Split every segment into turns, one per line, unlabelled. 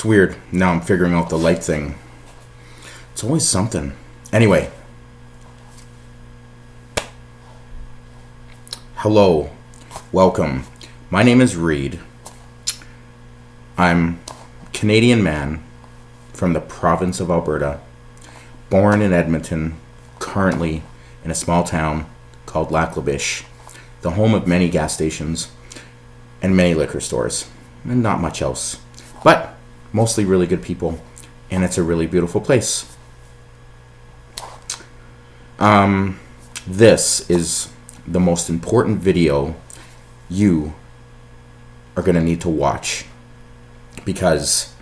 weird. Now I'm figuring out the light thing. It's always something. Anyway. Hello. Welcome. My name is Reed. I'm a Canadian man from the province of Alberta. Born in Edmonton. Currently in a small town called Lac-La-Biche. The home of many gas stations and many liquor stores. And not much else. But mostly really good people. And it's a really beautiful place. This is the most important video you are going to need to watch. Because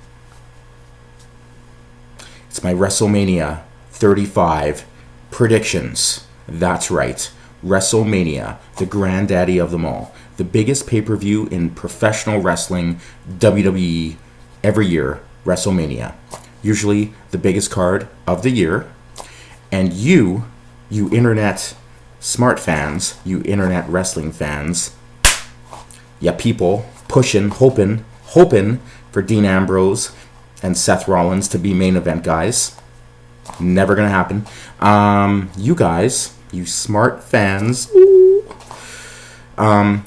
it's my WrestleMania 35 predictions. That's right. WrestleMania, the granddaddy of them all. The biggest pay-per-view in professional wrestling, WWE, every year, WrestleMania. Usually the biggest card of the year. And you internet smart fans, you internet wrestling fans, yeah, people pushing, hoping for Dean Ambrose and Seth Rollins to be main event guys. Never gonna happen. You guys, you smart fans,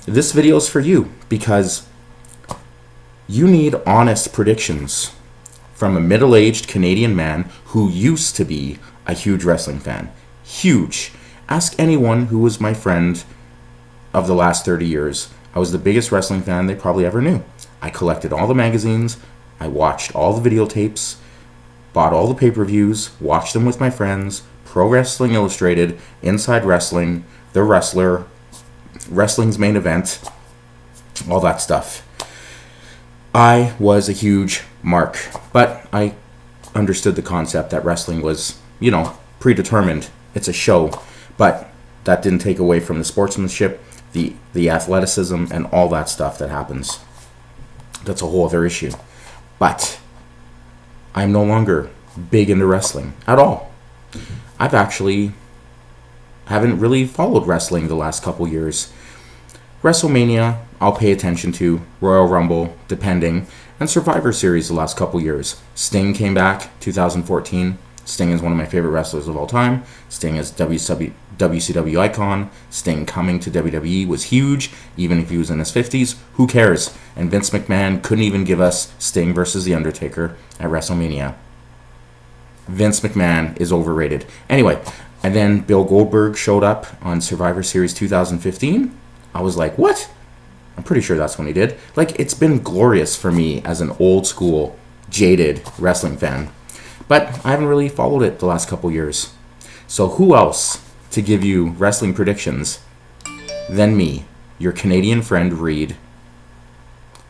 this video is for you because you need honest predictions from a middle-aged Canadian man who used to be a huge wrestling fan. Huge. Ask anyone who was my friend of the last 30 years. I was the biggest wrestling fan they probably ever knew. I collected all the magazines. I watched all the videotapes. Bought all the pay-per-views. Watched them with my friends. Pro Wrestling Illustrated. Inside Wrestling. The Wrestler. Wrestling's Main Event. All that stuff. I was a huge mark. But I understood the concept that wrestling was, predetermined. It's a show. But that didn't take away from the sportsmanship, the athleticism, and all that stuff that happens. That's a whole other issue. But I'm no longer big into wrestling at all. Haven't really followed wrestling the last couple years. WrestleMania, I'll pay attention to. Royal Rumble, depending. And Survivor Series the last couple years. Sting came back, 2014. Sting is one of my favorite wrestlers of all time. Sting is WCW icon. Sting coming to WWE was huge, even if he was in his 50s. Who cares? And Vince McMahon couldn't even give us Sting versus The Undertaker at WrestleMania. Vince McMahon is overrated. Anyway, and then Bill Goldberg showed up on Survivor Series 2015. I was like, what? I'm pretty sure that's when he did. It's been glorious for me as an old school, jaded wrestling fan. But I haven't really followed it the last couple years. So who else to give you wrestling predictions than me, your Canadian friend Reed?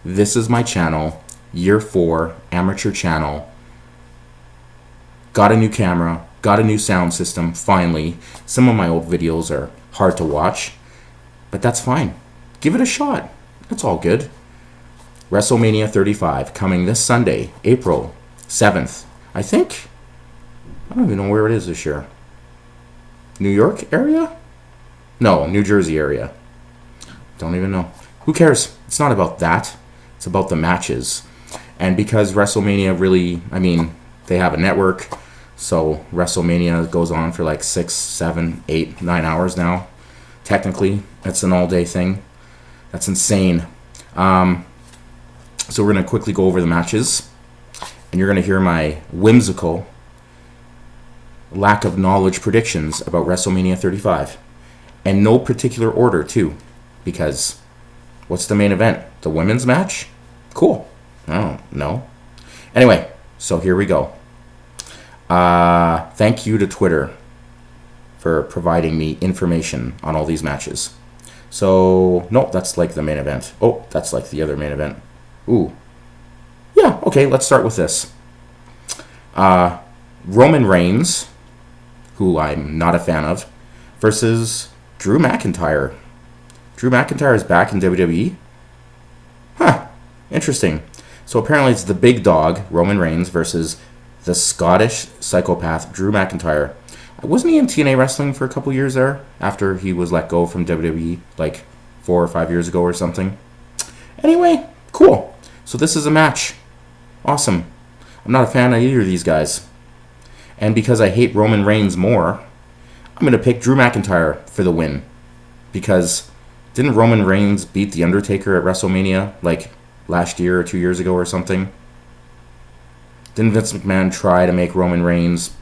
This is my channel, year 4, amateur channel. Got a new camera, got a new sound system, finally. Some of my old videos are hard to watch, but that's fine. Give it a shot. That's all good. WrestleMania 35, coming this Sunday, April 7th. I don't even know where it is this year. New York area? No, New Jersey area. Don't even know. Who cares? It's not about that. It's about the matches. And because WrestleMania really, they have a network, so WrestleMania goes on for 6, 7, 8, 9 hours now. Technically, it's an all-day thing. That's insane. So we're going to quickly go over the matches. And you're going to hear my whimsical lack of knowledge predictions about WrestleMania 35. And no particular order, too. Because what's the main event? The women's match? Cool. Oh, no. Anyway, so here we go. Thank you to Twitter for providing me information on all these matches. So, no, that's the main event. Oh, that's the other main event. Ooh. Yeah, okay, let's start with this. Roman Reigns, who I'm not a fan of, versus Drew McIntyre. Drew McIntyre is back in WWE? Huh, interesting. So apparently it's the big dog, Roman Reigns, versus the Scottish psychopath, Drew McIntyre. Wasn't he in TNA wrestling for a couple years there, after he was let go from WWE, 4 or 5 years ago or something? Anyway, cool. So this is a match. Awesome. I'm not a fan of either of these guys. And because I hate Roman Reigns more, I'm going to pick Drew McIntyre for the win. Because didn't Roman Reigns beat The Undertaker at WrestleMania like last year or 2 years ago or something? Didn't Vince McMahon try to make Roman Reigns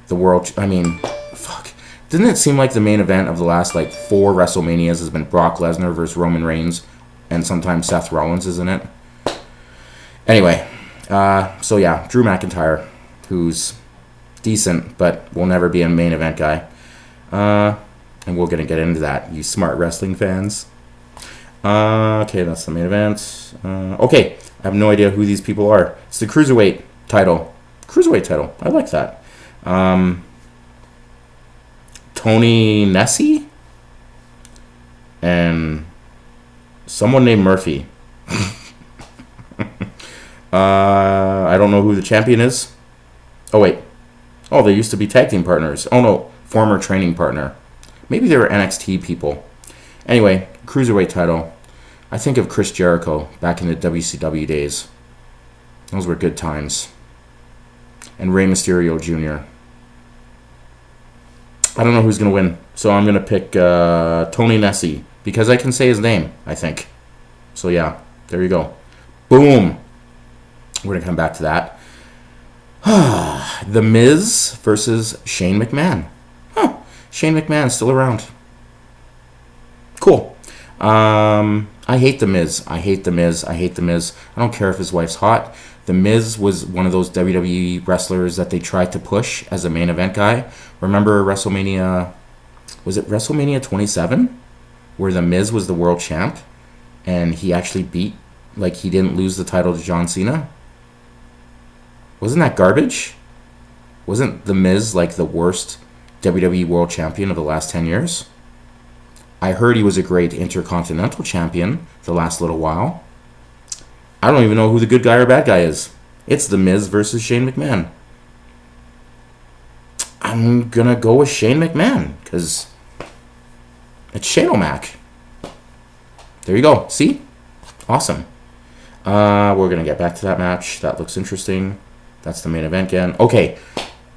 the world... I mean, fuck. Didn't it seem like the main event of the last like 4 WrestleManias has been Brock Lesnar versus Roman Reigns, and sometimes Seth Rollins is in it? Anyway, so yeah, Drew McIntyre, who's decent but will never be a main event guy. And we're going to get into that, you smart wrestling fans. Okay, that's the main event. Okay, I have no idea who these people are. It's the Cruiserweight title. Cruiserweight title. I like that. Tony Nessie and someone named Murphy. I don't know who the champion is. Oh, wait. Oh, they used to be tag team partners. Oh, no. Former training partner. Maybe they were NXT people. Anyway, Cruiserweight title. I think of Chris Jericho back in the WCW days. Those were good times. And Rey Mysterio Jr. I don't know who's going to win. So I'm going to pick Tony Nessie. Because I can say his name, I think. So yeah, there you go. Boom. We're going to come back to that. The Miz versus Shane McMahon. Shane McMahon still around. Cool. I hate The Miz. I hate The Miz. I hate The Miz. I don't care if his wife's hot. The Miz was one of those WWE wrestlers that they tried to push as a main event guy. Remember WrestleMania... Was it WrestleMania 27? Where The Miz was the world champ. And he actually beat... Like, he didn't lose the title to John Cena. Wasn't that garbage? Wasn't The Miz, like, the worst WWE world champion of the last 10 years? I heard he was a great Intercontinental champion the last little while. I don't even know who the good guy or bad guy is. It's The Miz versus Shane McMahon. I'm gonna go with Shane McMahon, because it's Shane O'Mac. There you go. See? Awesome. We're gonna get back to that match. That looks interesting. That's the main event again. Okay,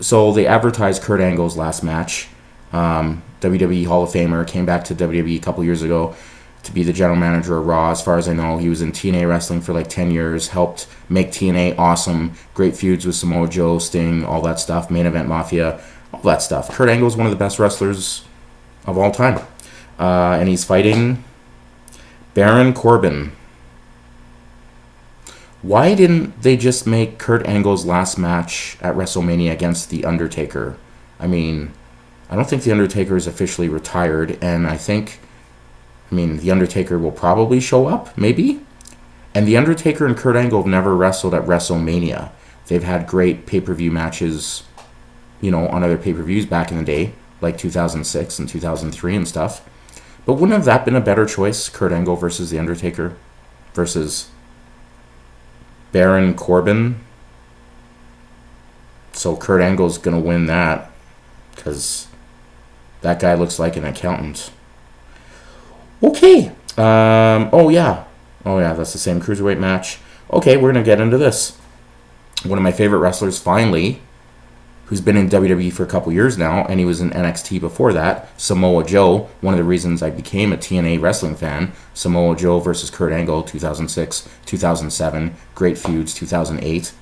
so they advertised Kurt Angle's last match. WWE Hall of Famer, came back to WWE a couple years ago to be the general manager of Raw. As far as I know, he was in TNA wrestling for like 10 years, helped make TNA awesome, great feuds with Samoa Joe, Sting, all that stuff, Main Event Mafia, all that stuff. Kurt Angle is one of the best wrestlers of all time. And he's fighting Baron Corbin. Why didn't they just make Kurt Angle's last match at WrestleMania against The Undertaker? I mean, I don't think The Undertaker is officially retired, and The Undertaker will probably show up, maybe? And The Undertaker and Kurt Angle have never wrestled at WrestleMania. They've had great pay-per-view matches, on other pay-per-views back in the day, like 2006 and 2003 and stuff. But wouldn't have that been a better choice, Kurt Angle versus The Undertaker versus Baron Corbin? So Kurt Angle's going to win that because that guy looks like an accountant. Okay. Oh, yeah, that's the same Cruiserweight match. Okay, we're going to get into this. One of my favorite wrestlers, finally, who's been in WWE for a couple years now, and he was in NXT before that, Samoa Joe. One of the reasons I became a TNA wrestling fan. Samoa Joe versus Kurt Angle, 2006, 2007. Great feuds, 2008.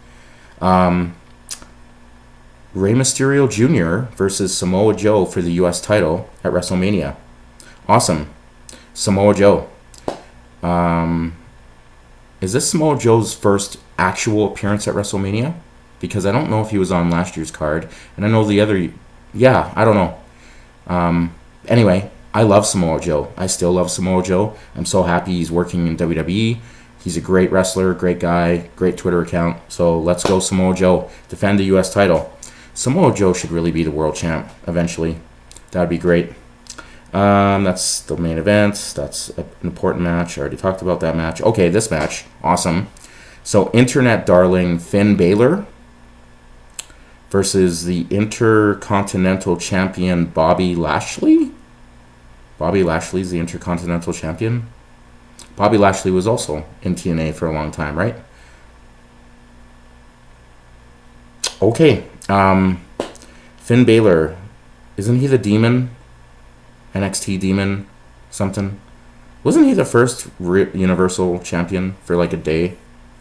Rey Mysterio Jr. versus Samoa Joe for the U.S. title at WrestleMania. Awesome. Samoa Joe. Is this Samoa Joe's first actual appearance at WrestleMania? Because I don't know if he was on last year's card. And I know the other... Yeah, I don't know. Anyway, I love Samoa Joe. I still love Samoa Joe. I'm so happy he's working in WWE. He's a great wrestler, great guy, great Twitter account. So let's go Samoa Joe. Defend the U.S. title. Samoa Joe should really be the world champ eventually. That would be great. That's the main event. That's an important match. I already talked about that match. Okay, this match. Awesome. So, Internet darling Finn Balor versus the Intercontinental Champion Bobby Lashley. Bobby Lashley's the Intercontinental Champion. Bobby Lashley was also in TNA for a long time, right? Okay. Finn Balor. Isn't he the demon? NXT demon? Something? Wasn't he the first Universal champion for like a day?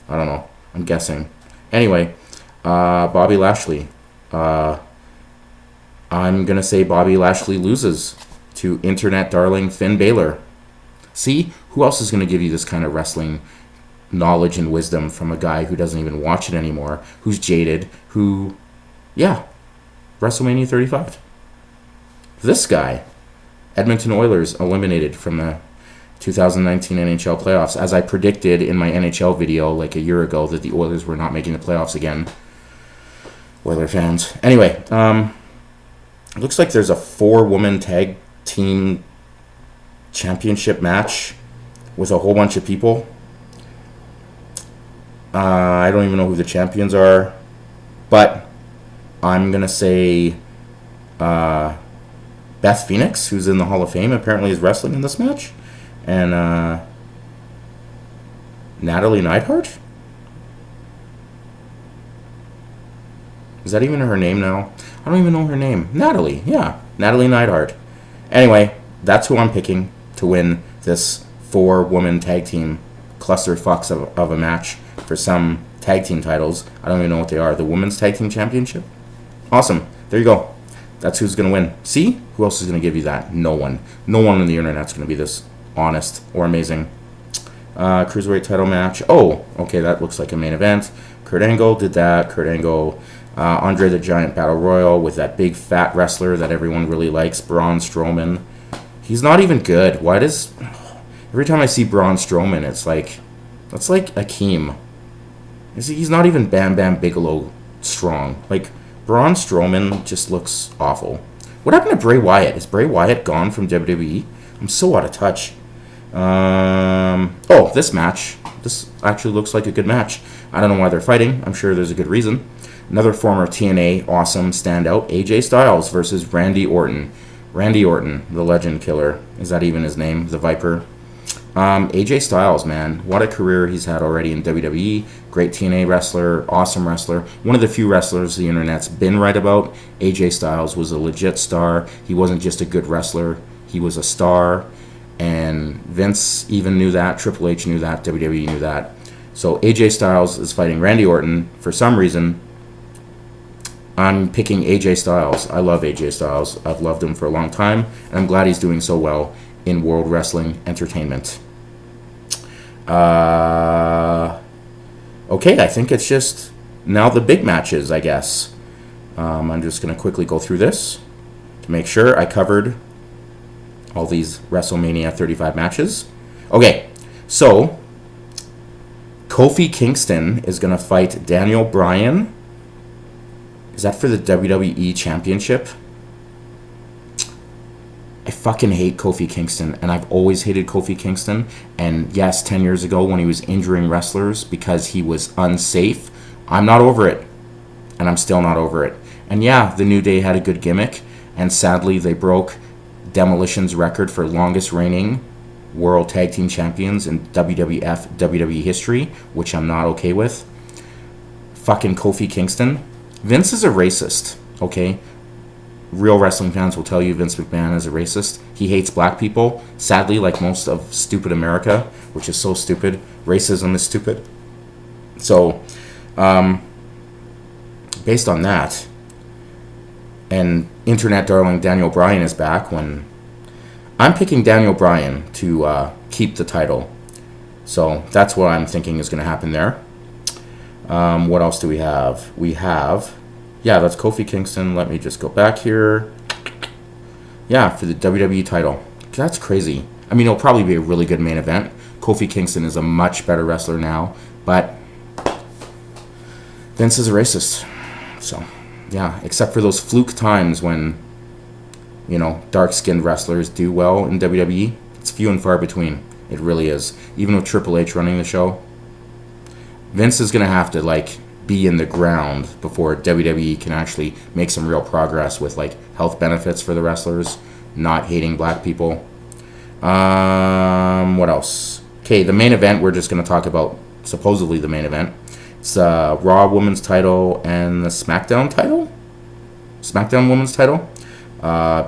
I don't know. I'm guessing. Anyway, Bobby Lashley. I'm going to say Bobby Lashley loses to internet darling Finn Balor. See? Who else is going to give you this kind of wrestling knowledge and wisdom from a guy who doesn't even watch it anymore, who's jaded, who, yeah, WrestleMania 35. This guy, Edmonton Oilers eliminated from the 2019 NHL playoffs, as I predicted in my NHL video like a year ago that the Oilers were not making the playoffs again. Oiler fans. Anyway, it looks like there's a 4-woman tag team championship match with a whole bunch of people. I don't even know who the champions are, but I'm going to say Beth Phoenix, who's in the Hall of Fame, apparently is wrestling in this match, and Natalie Neidhart? Is that even her name now? I don't even know her name. Natalie, yeah, Natalie Neidhart. Anyway, that's who I'm picking to win this 4-woman tag team clusterfucks of a match for some tag team titles. I don't even know what they are. The Women's Tag Team Championship? Awesome. There you go. That's who's going to win. See? Who else is going to give you that? No one. No one on the internet's going to be this honest or amazing. Cruiserweight title match. Oh, okay, that looks like a main event. Kurt Angle did that. Kurt Angle, Andre the Giant Battle Royal with that big fat wrestler that everyone really likes, Braun Strowman. He's not even good. Why does... Every time I see Braun Strowman, it's like... That's like Akeem. He's not even Bam Bam Bigelow strong. Like, Braun Strowman just looks awful. What happened to Bray Wyatt? Is Bray Wyatt gone from WWE? I'm so out of touch. Oh, this match. This actually looks like a good match. I don't know why they're fighting. I'm sure there's a good reason. Another former TNA awesome standout, AJ Styles versus Randy Orton. Randy Orton, the legend killer. Is that even his name? The Viper? AJ Styles, man, what a career he's had already in WWE. Great TNA wrestler, awesome wrestler. One of the few wrestlers the internet's been right about. AJ Styles was a legit star. He wasn't just a good wrestler, he was a star. And Vince even knew that. Triple H knew that. WWE knew that. So AJ Styles is fighting Randy Orton. For some reason, I'm picking AJ Styles. I love AJ Styles. I've loved him for a long time, and I'm glad he's doing so well in World Wrestling Entertainment. Okay, I think it's just now the big matches, I guess. I'm just going to quickly go through this to make sure I covered all these WrestleMania 35 matches. Okay, so Kofi Kingston is going to fight Daniel Bryan. Is that for the WWE Championship? I fucking hate Kofi Kingston, and I've always hated Kofi Kingston. And yes, 10 years ago when he was injuring wrestlers because he was unsafe, I'm not over it. And I'm still not over it. And yeah, the New Day had a good gimmick, and sadly they broke Demolition's record for longest reigning World Tag Team Champions in WWF WWE history, which I'm not okay with. Fucking Kofi Kingston. Vince is a racist, okay? Real wrestling fans will tell you Vince McMahon is a racist. He hates black people. Sadly, like most of stupid America, which is so stupid. Racism is stupid. So, based on that, and internet darling Daniel Bryan is back, when I'm picking Daniel Bryan to keep the title. So that's what I'm thinking is going to happen there. What else do we have? We have... Yeah, that's Kofi Kingston. Let me just go back here. Yeah, for the WWE title. That's crazy. I mean, it'll probably be a really good main event. Kofi Kingston is a much better wrestler now, but Vince is a racist. So, yeah, except for those fluke times when, you know, dark-skinned wrestlers do well in WWE. It's few and far between. It really is. Even with Triple H running the show, Vince is going to have to, like, be in the ground before WWE can actually make some real progress with like health benefits for the wrestlers, not hating black people. What else? Okay, the main event we're just going to talk about, supposedly the main event. It's Raw Women's title and the SmackDown title. SmackDown Women's title.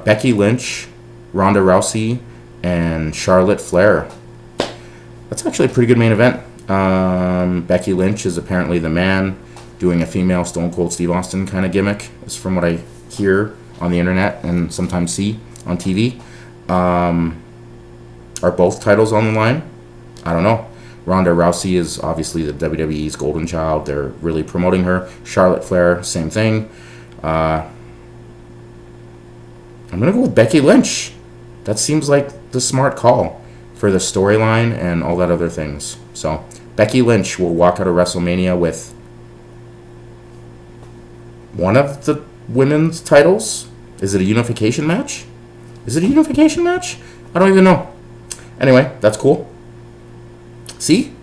Becky Lynch, Ronda Rousey, and Charlotte Flair. That's actually a pretty good main event. Becky Lynch is apparently the man doing a female Stone Cold Steve Austin kind of gimmick. It's from what I hear on the internet and sometimes see on TV. Are both titles on the line? I don't know. Ronda Rousey is obviously the WWE's golden child. They're really promoting her. Charlotte Flair, same thing. I'm going to go with Becky Lynch. That seems like the smart call for the storyline and all that other things. So, Becky Lynch will walk out of WrestleMania with one of the women's titles. Is it a unification match? Is it a unification match? I don't even know. Anyway, that's cool. See?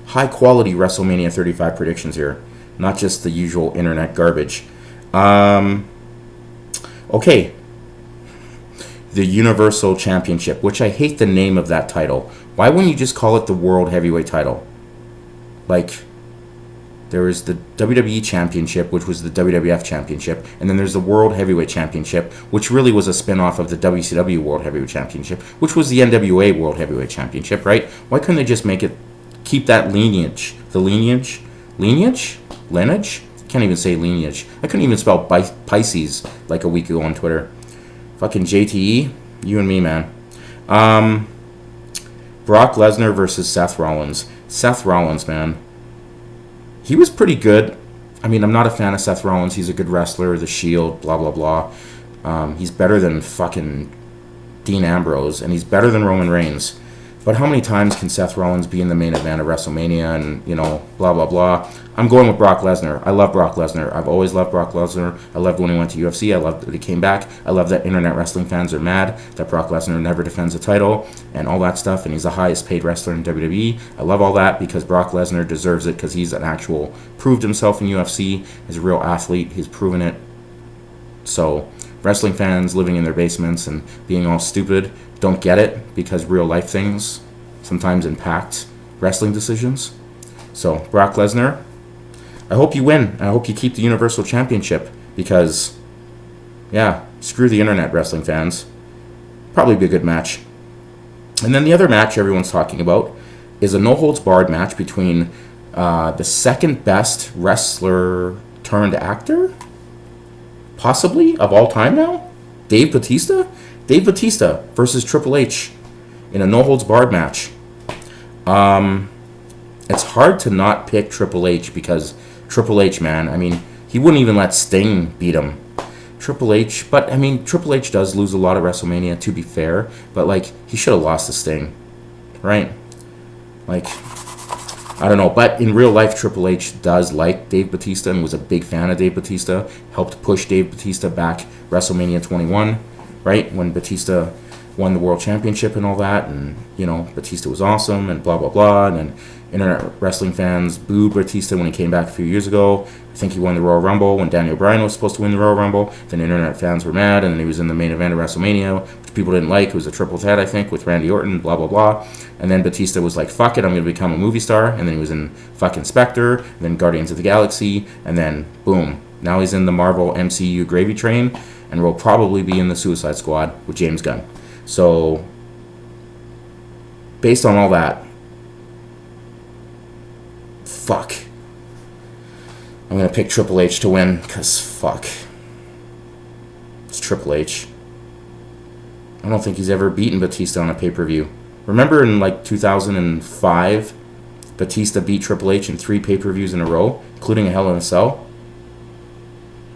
High quality WrestleMania 35 predictions here. Not just the usual internet garbage. Okay. The Universal Championship, which I hate the name of that title. Why wouldn't you just call it the World Heavyweight title? Like, there is the WWE Championship, which was the WWF Championship, and then there's the World Heavyweight Championship, which really was a spin-off of the WCW World Heavyweight Championship, which was the NWA World Heavyweight Championship, right? Why couldn't they just keep that lineage? The lineage? Lineage? Lineage? Can't even say lineage. I couldn't even spell Pisces like a week ago on Twitter. Fucking JTE, you and me, man. Brock Lesnar versus Seth Rollins. Seth Rollins, man. He was pretty good. I mean, I'm not a fan of Seth Rollins. He's a good wrestler, The Shield, blah, blah, blah. He's better than fucking Dean Ambrose, and he's better than Roman Reigns. But how many times can Seth Rollins be in the main event of WrestleMania and, blah, blah, blah? I'm going with Brock Lesnar. I love Brock Lesnar. I've always loved Brock Lesnar. I loved when he went to UFC. I loved that he came back. I love that internet wrestling fans are mad that Brock Lesnar never defends a title and all that stuff, and he's the highest paid wrestler in WWE. I love all that because Brock Lesnar deserves it because he's an actual, proved himself in UFC. He's a real athlete. He's proven it. So, wrestling fans living in their basements and being all stupid don't get it because real life things sometimes impact wrestling decisions. So, Brock Lesnar, I hope you win. I hope you keep the Universal Championship because, yeah, screw the internet, wrestling fans. Probably be a good match. And then the other match everyone's talking about is a no-holds-barred match between the second best wrestler turned actor, possibly, of all time now, Dave Bautista? Dave Bautista versus Triple H in a no-holds-barred match. It's hard to not pick Triple H because Triple H, man, I mean, he wouldn't even let Sting beat him. Triple H does lose a lot of WrestleMania, to be fair, but, he should have lost to Sting, right? I don't know, but in real life, Triple H does like Dave Bautista and was a big fan of Dave Bautista, helped push Dave Bautista back WrestleMania 21, right, when Batista won the World Championship and all that, and, Batista was awesome, and blah, blah, blah, and then internet wrestling fans booed Batista when he came back a few years ago. I think he won the Royal Rumble when Daniel Bryan was supposed to win the Royal Rumble. Then internet fans were mad, and then he was in the main event of WrestleMania, which people didn't like. It was a triple threat, I think, with Randy Orton, blah, blah, blah. And then Batista was like, fuck it, I'm going to become a movie star. And then he was in fucking Spectre, and then Guardians of the Galaxy, and then boom. Now he's in the Marvel MCU gravy train, and will probably be in the Suicide Squad with James Gunn. So, based on all that, fuck. I'm going to pick Triple H to win, because fuck. It's Triple H. I don't think he's ever beaten Batista on a pay-per-view. Remember in 2005, Batista beat Triple H in 3 pay-per-views in a row, including a Hell in a Cell?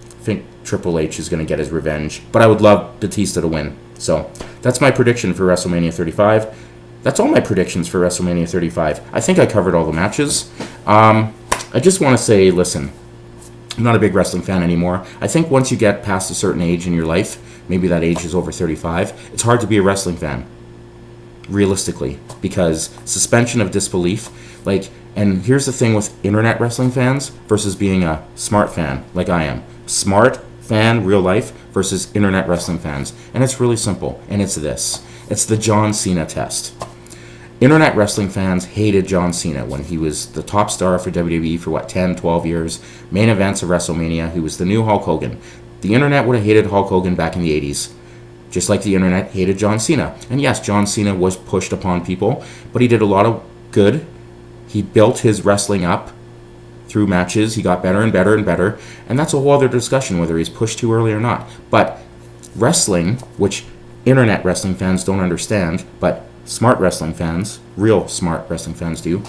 I think Triple H is going to get his revenge, but I would love Batista to win. So, that's my prediction for WrestleMania 35. That's all my predictions for WrestleMania 35. I think I covered all the matches. I just want to say, listen, I'm not a big wrestling fan anymore. I think once you get past a certain age in your life, maybe that age is over 35, it's hard to be a wrestling fan, realistically, because suspension of disbelief, and here's the thing with internet wrestling fans versus being a smart fan, like I am. Smart fan, real life, versus internet wrestling fans. And it's really simple, and it's this. It's the John Cena test. Internet wrestling fans hated John Cena when he was the top star for WWE for 10, 12 years. Main events of WrestleMania. He was the new Hulk Hogan. The internet would have hated Hulk Hogan back in the 80s. Just like the internet hated John Cena. And yes, John Cena was pushed upon people, but he did a lot of good. He built his wrestling up through matches. He got better and better and better. And that's a whole other discussion, whether he's pushed too early or not. But wrestling, which internet wrestling fans don't understand, but smart wrestling fans, real smart wrestling fans do,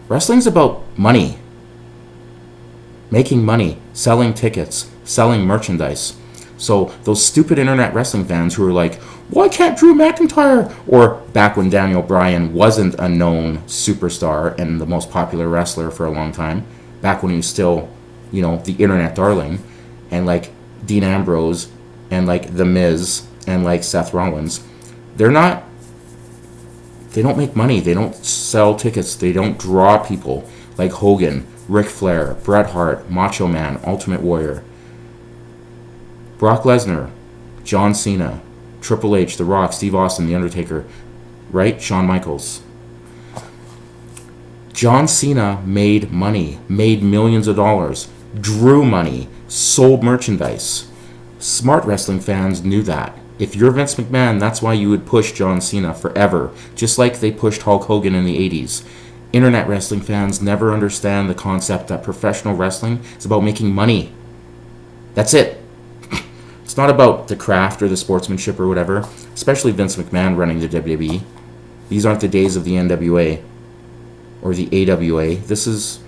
wrestling's about money. Making money, selling tickets, selling merchandise. So those stupid internet wrestling fans who are like, why can't Drew McIntyre? Or back when Daniel Bryan wasn't a known superstar and the most popular wrestler for a long time, back when he was still, the internet darling, and like Dean Ambrose and like The Miz and like Seth Rollins, they don't make money. They don't sell tickets. They don't draw people like Hogan, Ric Flair, Bret Hart, Macho Man, Ultimate Warrior, Brock Lesnar, John Cena, Triple H, The Rock, Steve Austin, The Undertaker, right? Shawn Michaels. John Cena made money, made millions of dollars, drew money, sold merchandise. Smart wrestling fans knew that. If you're Vince McMahon, that's why you would push John Cena forever, just like they pushed Hulk Hogan in the 80s. Internet wrestling fans never understand the concept that professional wrestling is about making money. That's it. It's not about the craft or the sportsmanship or whatever, especially Vince McMahon running the WWE. These aren't the days of the NWA or the AWA. There's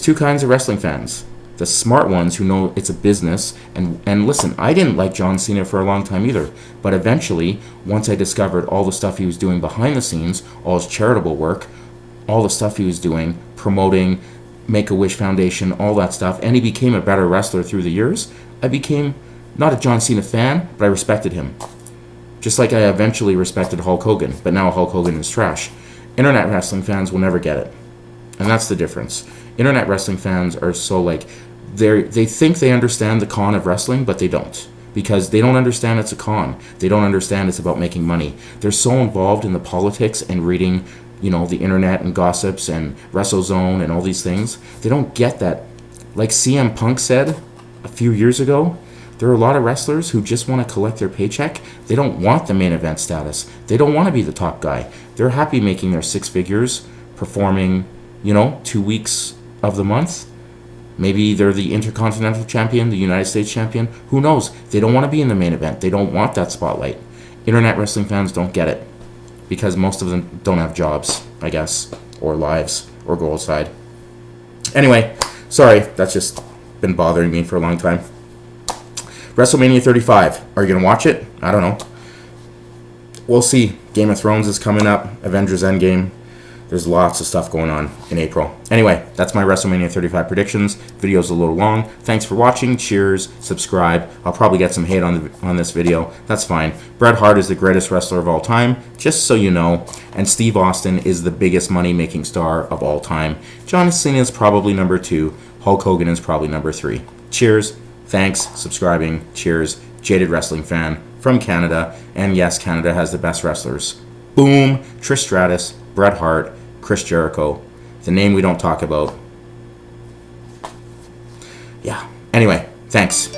two kinds of wrestling fans. The smart ones who know it's a business, and listen, I didn't like John Cena for a long time either, but eventually, once I discovered all the stuff he was doing behind the scenes, all his charitable work, all the stuff he was doing, promoting Make-A-Wish Foundation, all that stuff, and he became a better wrestler through the years, I became not a John Cena fan, but I respected him. Just like I eventually respected Hulk Hogan, but now Hulk Hogan is trash. Internet wrestling fans will never get it. And that's the difference. Internet wrestling fans are so they think they understand the con of wrestling, but they don't. Because they don't understand it's a con. They don't understand it's about making money. They're so involved in the politics and reading, the internet and gossips and WrestleZone and all these things. They don't get that. Like CM Punk said a few years ago, there are a lot of wrestlers who just want to collect their paycheck. They don't want the main event status. They don't want to be the top guy. They're happy making their six figures, performing, 2 weeks of the month. Maybe they're the Intercontinental Champion, the United States Champion. Who knows? They don't want to be in the main event. They don't want that spotlight. Internet wrestling fans don't get it because most of them don't have jobs, I guess, or lives, or go outside. Anyway, sorry, that's just been bothering me for a long time. WrestleMania 35. Are you going to watch it? I don't know. We'll see. Game of Thrones is coming up. Avengers Endgame. There's lots of stuff going on in April. Anyway, that's my WrestleMania 35 predictions. Video's a little long. Thanks for watching. Cheers. Subscribe. I'll probably get some hate on this video. That's fine. Bret Hart is the greatest wrestler of all time, just so you know. And Steve Austin is the biggest money-making star of all time. John Cena is probably number 2. Hulk Hogan is probably number 3. Cheers. Thanks. Subscribing. Cheers. Jaded wrestling fan from Canada. And yes, Canada has the best wrestlers. Boom. Trish Stratus, Bret Hart, Chris Jericho, the name we don't talk about. Yeah. Anyway, thanks.